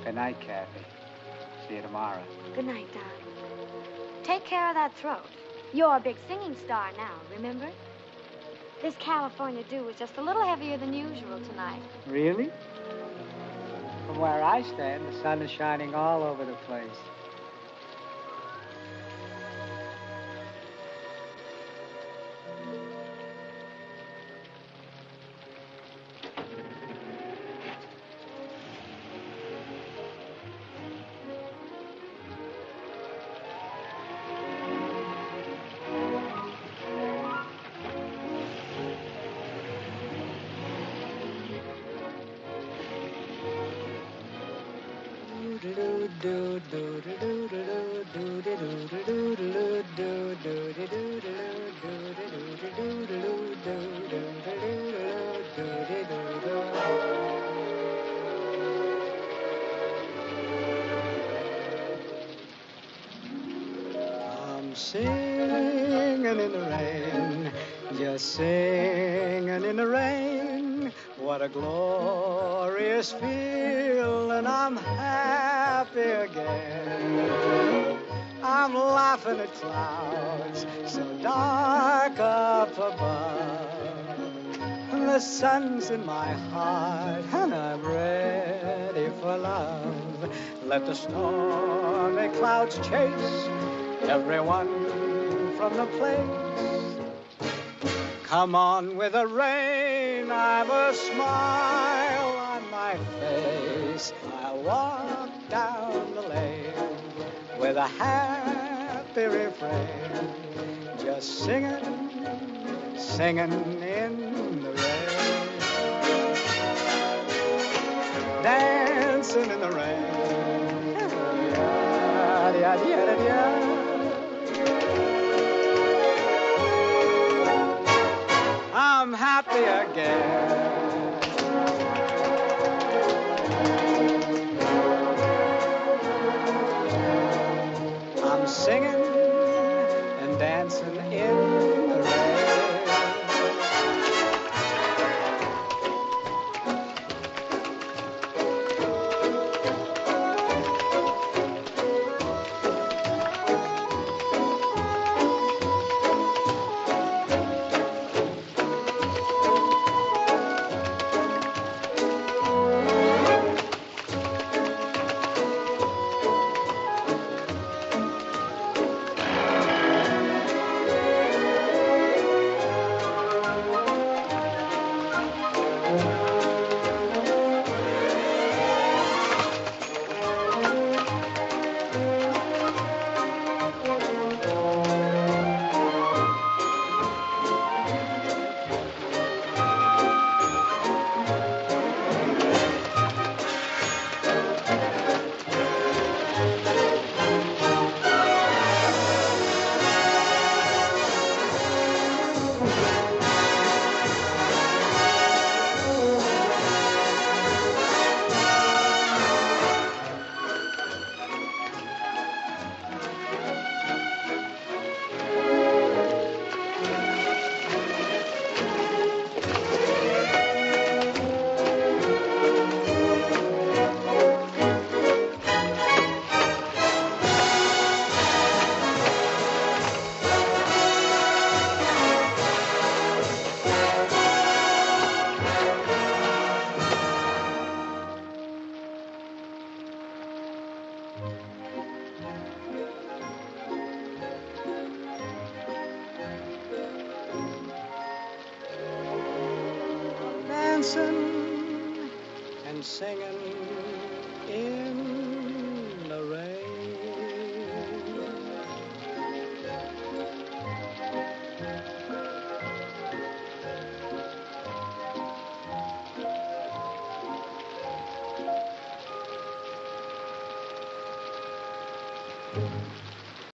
Good night, Kathy. See you tomorrow. Good night, darling. Take care of that throat. You're a big singing star now, remember? This California dew was just a little heavier than usual tonight. Really? From where I stand, the sun is shining all over the place. I'm singing in the rain, just singing in the rain. What a glorious feeling, I'm happy again. I'm laughing at clouds so dark up above. The sun's in my heart and I'm ready for love. Let the stormy clouds chase everyone from the place. Come on with the rain, I've a smile on my face. I'll walk down the lane with a happy refrain, just singing, singing in the rain, dancing in the rain. I'm happy again. I'm singing and dancing in the rain. Dancing and singing